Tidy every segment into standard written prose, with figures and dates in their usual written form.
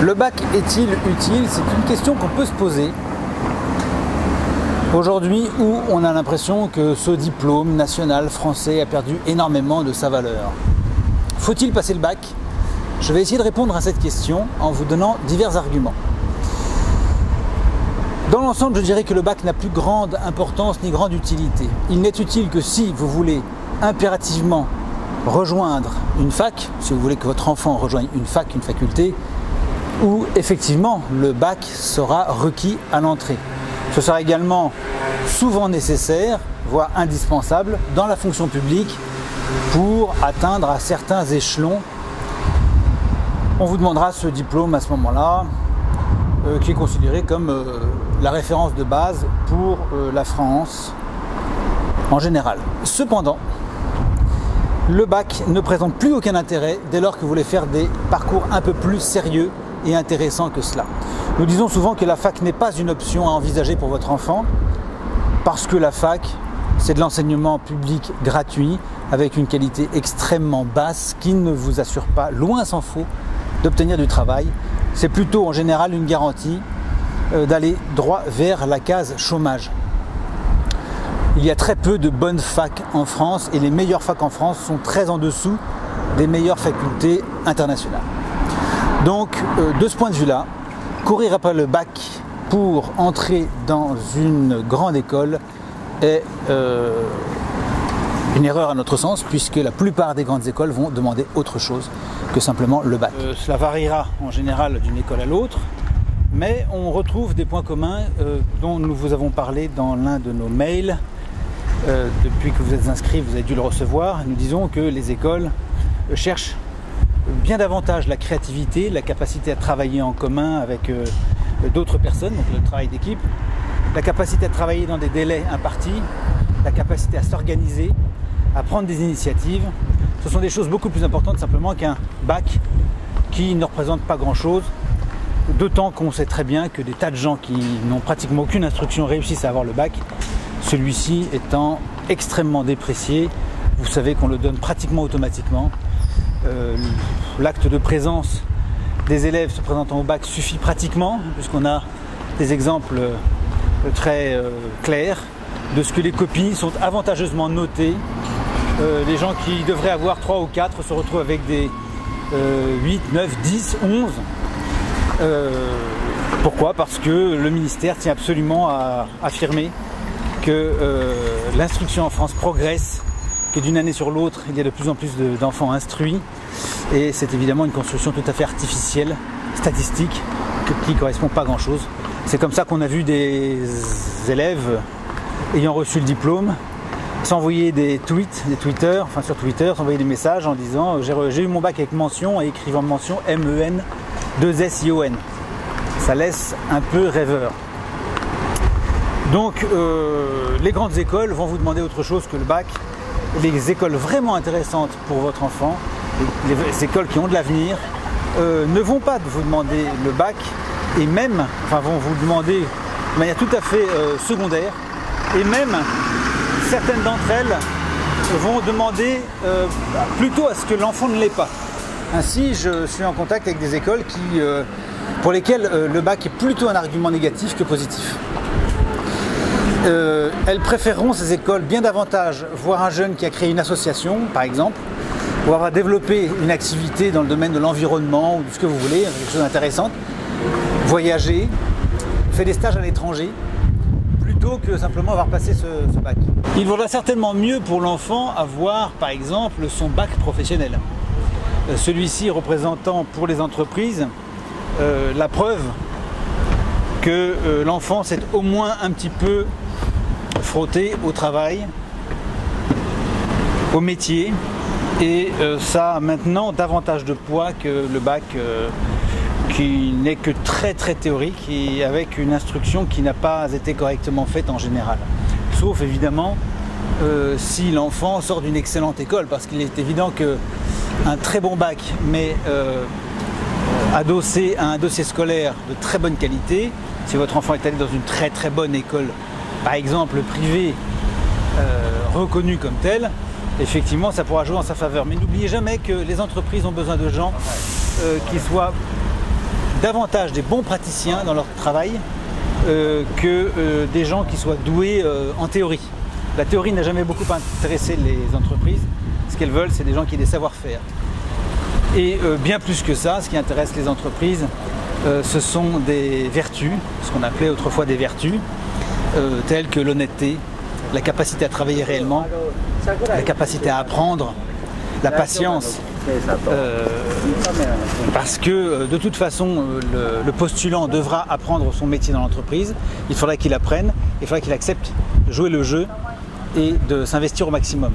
Le bac est-il utile? C'est une question qu'on peut se poser aujourd'hui où on a l'impression que ce diplôme national français a perdu énormément de sa valeur. Faut-il passer le bac? Je vais essayer de répondre à cette question en vous donnant divers arguments. Dans l'ensemble, je dirais que le bac n'a plus grande importance ni grande utilité. Il n'est utile que si vous voulez impérativement rejoindre une fac, si vous voulez que votre enfant rejoigne une fac, une faculté, où effectivement le bac sera requis à l'entrée. Ce sera également souvent nécessaire, voire indispensable, dans la fonction publique pour atteindre à certains échelons. On vous demandera ce diplôme à ce moment-là, qui est considéré comme la référence de base pour la France en général. Cependant, le bac ne présente plus aucun intérêt dès lors que vous voulez faire des parcours un peu plus sérieux et intéressants que cela. Nous disons souvent que la fac n'est pas une option à envisager pour votre enfant parce que la fac, c'est de l'enseignement public gratuit avec une qualité extrêmement basse qui ne vous assure pas, loin s'en faut, d'obtenir du travail. C'est plutôt en général une garantie d'aller droit vers la case chômage. Il y a très peu de bonnes facs en France et les meilleures facs en France sont très en dessous des meilleures facultés internationales. Donc de ce point de vue-là, courir après le bac pour entrer dans une grande école est une erreur à notre sens, puisque la plupart des grandes écoles vont demander autre chose que simplement le bac. Cela variera en général d'une école à l'autre, mais on retrouve des points communs dont nous vous avons parlé dans l'un de nos mails. Depuis que vous êtes inscrit, vous avez dû le recevoir. Nous disons que les écoles cherchent bien davantage la créativité, la capacité à travailler en commun avec d'autres personnes, donc le travail d'équipe, la capacité à travailler dans des délais impartis, la capacité à s'organiser, à prendre des initiatives. Ce sont des choses beaucoup plus importantes simplement qu'un bac qui ne représente pas grand-chose, d'autant qu'on sait très bien que des tas de gens qui n'ont pratiquement aucune instruction réussissent à avoir le bac, celui-ci étant extrêmement déprécié. Vous savez qu'on le donne pratiquement automatiquement. L'acte de présence des élèves se présentant au bac suffit pratiquement, puisqu'on a des exemples très clairs de ce que les copies sont avantageusement notées. Les gens qui devraient avoir 3 ou 4 se retrouvent avec des 8, 9, 10, 11. Pourquoi? Parce que le ministère tient absolument à affirmer que l'instruction en France progresse, que d'une année sur l'autre, il y a de plus en plus d'enfants instruits. Et c'est évidemment une construction tout à fait artificielle, statistique, qui ne correspond pas à grand-chose. C'est comme ça qu'on a vu des élèves ayant reçu le diplôme s'envoyer des tweets, sur Twitter, s'envoyer des messages en disant j'ai eu mon bac avec mention et écrivant mention MEN 2SION. Ça laisse un peu rêveur. Donc les grandes écoles vont vous demander autre chose que le bac. Les écoles vraiment intéressantes pour votre enfant, les écoles qui ont de l'avenir, ne vont pas vous demander le bac et même, vont vous demander de manière tout à fait secondaire, et même certaines d'entre elles vont demander plutôt à ce que l'enfant ne l'ait pas. Ainsi, je suis en contact avec des écoles pour lesquelles le bac est plutôt un argument négatif que positif. Elles préféreront ces écoles bien davantage voir un jeune qui a créé une association, par exemple, ou avoir développé une activité dans le domaine de l'environnement ou de ce que vous voulez, quelque chose d'intéressant, voyager, fait des stages à l'étranger, plutôt que simplement avoir passé ce bac. Il vaudra certainement mieux pour l'enfant avoir, par exemple, son bac professionnel. Celui-ci représentant pour les entreprises la preuve que l'enfant s'est au moins un petit peu frotté au travail, au métier, et ça a maintenant davantage de poids que le bac qui n'est que très très théorique et avec une instruction qui n'a pas été correctement faite en général. Sauf évidemment si l'enfant sort d'une excellente école, parce qu'il est évident qu'un très bon bac, mais adossé à un dossier scolaire de très bonne qualité, si votre enfant est allé dans une très très bonne école, par exemple privée, reconnue comme telle, effectivement ça pourra jouer en sa faveur. Mais n'oubliez jamais que les entreprises ont besoin de gens qui soient davantage des bons praticiens dans leur travail que des gens qui soient doués en théorie. La théorie n'a jamais beaucoup intéressé les entreprises. Ce qu'elles veulent, c'est des gens qui aient des savoir-faire. Et bien plus que ça, ce qui intéresse les entreprises, ce sont des vertus, ce qu'on appelait autrefois des vertus, telles que l'honnêteté, la capacité à travailler réellement, la capacité à apprendre, la patience. Parce que de toute façon, le postulant devra apprendre son métier dans l'entreprise. Il faudra qu'il apprenne, il faudra qu'il accepte de jouer le jeu et de s'investir au maximum.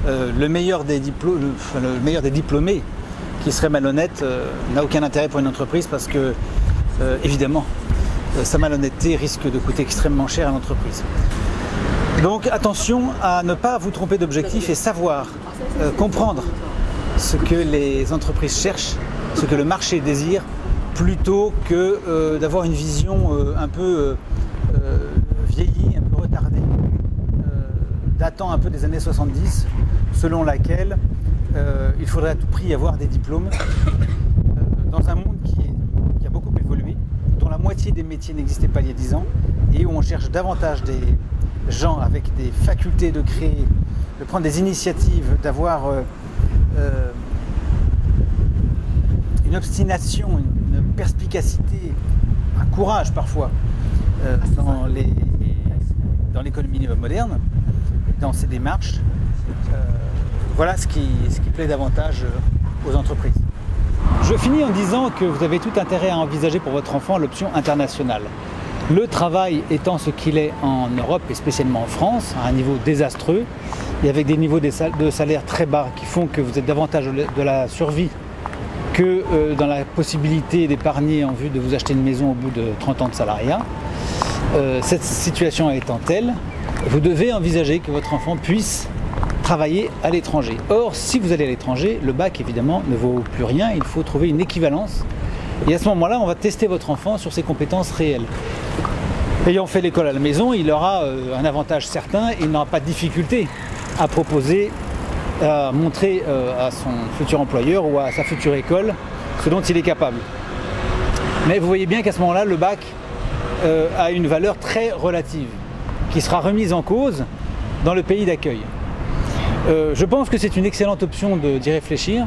Le meilleur des diplômés qui serait malhonnête n'a aucun intérêt pour une entreprise parce que, évidemment, sa malhonnêteté risque de coûter extrêmement cher à l'entreprise. Donc attention à ne pas vous tromper d'objectif et savoir comprendre ce que les entreprises cherchent, ce que le marché désire, plutôt que d'avoir une vision un peu vieillie, un peu retardée, datant un peu des années 70, selon laquelle il faudrait à tout prix avoir des diplômes dans un monde qui a beaucoup évolué, dont la moitié des métiers n'existaient pas il y a 10 ans, et où on cherche davantage des gens avec des facultés de créer, de prendre des initiatives, d'avoir une obstination, une perspicacité, un courage parfois dans l'économie moderne, dans ces démarches. Voilà ce qui plaît davantage aux entreprises. Je finis en disant que vous avez tout intérêt à envisager pour votre enfant l'option internationale. Le travail étant ce qu'il est en Europe et spécialement en France, à un niveau désastreux et avec des niveaux de salaire très bas qui font que vous êtes davantage de la survie que dans la possibilité d'épargner en vue de vous acheter une maison au bout de 30 ans de salariat. Cette situation étant telle, vous devez envisager que votre enfant puisse travailler à l'étranger. Or, si vous allez à l'étranger, le bac évidemment ne vaut plus rien, il faut trouver une équivalence. Et à ce moment-là, on va tester votre enfant sur ses compétences réelles. Ayant fait l'école à la maison, il aura un avantage certain et il n'aura pas de difficulté à proposer, à montrer à son futur employeur ou à sa future école ce dont il est capable. Mais vous voyez bien qu'à ce moment-là, le bac a une valeur très relative, qui sera remise en cause dans le pays d'accueil. Je pense que c'est une excellente option d'y réfléchir.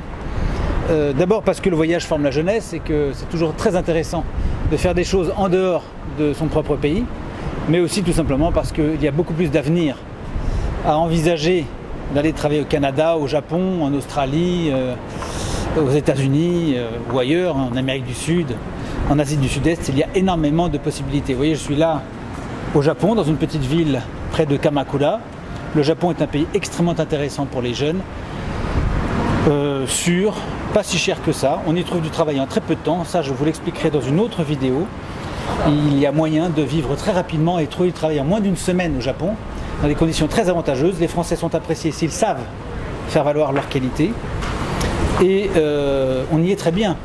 D'abord parce que le voyage forme la jeunesse et que c'est toujours très intéressant de faire des choses en dehors de son propre pays, mais aussi tout simplement parce qu'il y a beaucoup plus d'avenir à envisager d'aller travailler au Canada, au Japon, en Australie, aux États-Unis ou ailleurs, en Amérique du Sud, en Asie du Sud-Est. Il y a énormément de possibilités. Vous voyez, je suis là au Japon, dans une petite ville près de Kamakura. Le Japon est un pays extrêmement intéressant pour les jeunes, sûr, pas si cher que ça. On y trouve du travail en très peu de temps, ça je vous l'expliquerai dans une autre vidéo. Il y a moyen de vivre très rapidement et trouver du travail en moins d'une semaine au Japon, dans des conditions très avantageuses. Les Français sont appréciés s'ils savent faire valoir leur qualité. Et on y est très bien.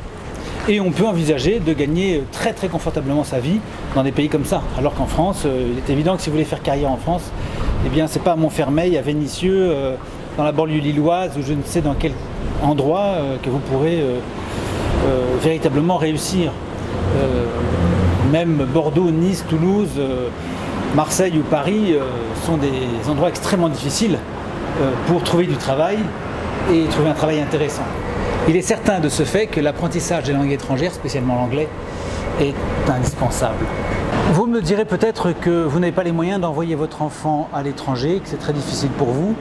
Et on peut envisager de gagner très très confortablement sa vie dans des pays comme ça. Alors qu'en France, il est évident que si vous voulez faire carrière en France, eh bien c'est pas à Montfermeil, à Vénissieux, dans la banlieue lilloise ou je ne sais dans quel endroit que vous pourrez véritablement réussir. Même Bordeaux, Nice, Toulouse, Marseille ou Paris sont des endroits extrêmement difficiles pour trouver du travail et trouver un travail intéressant. Il est certain de ce fait que l'apprentissage des langues étrangères, spécialement l'anglais, est indispensable. Vous me direz peut-être que vous n'avez pas les moyens d'envoyer votre enfant à l'étranger, que c'est très difficile pour vous,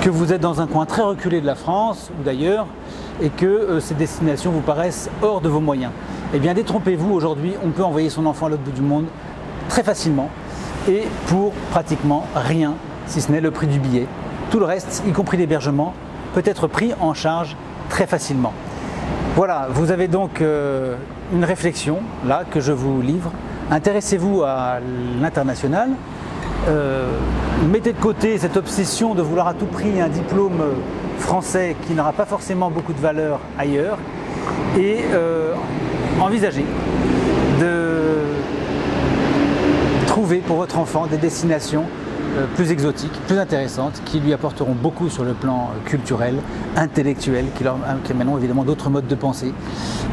que vous êtes dans un coin très reculé de la France ou d'ailleurs, et que ces destinations vous paraissent hors de vos moyens. Eh bien détrompez-vous, aujourd'hui on peut envoyer son enfant à l'autre bout du monde très facilement et pour pratiquement rien, si ce n'est le prix du billet. Tout le reste, y compris l'hébergement, peut être pris en charge très facilement. Voilà, vous avez donc une réflexion là que je vous livre. Intéressez-vous à l'international, mettez de côté cette obsession de vouloir à tout prix un diplôme français qui n'aura pas forcément beaucoup de valeur ailleurs et envisagez de trouver pour votre enfant des destinations plus exotiques, plus intéressantes, qui lui apporteront beaucoup sur le plan culturel, intellectuel, qui amèneront évidemment d'autres modes de pensée.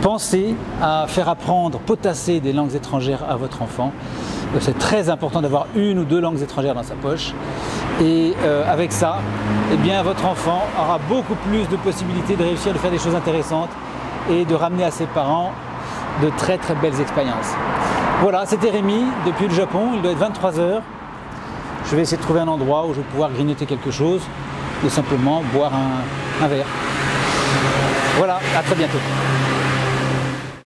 Pensez à faire apprendre, potasser des langues étrangères à votre enfant. C'est très important d'avoir une ou deux langues étrangères dans sa poche. Et avec ça, eh bien, votre enfant aura beaucoup plus de possibilités de réussir, de faire des choses intéressantes et de ramener à ses parents de très très belles expériences. Voilà, c'était Rémi depuis le Japon, il doit être 23 h. Je vais essayer de trouver un endroit où je vais pouvoir grignoter quelque chose et simplement boire un verre. Voilà, à très bientôt.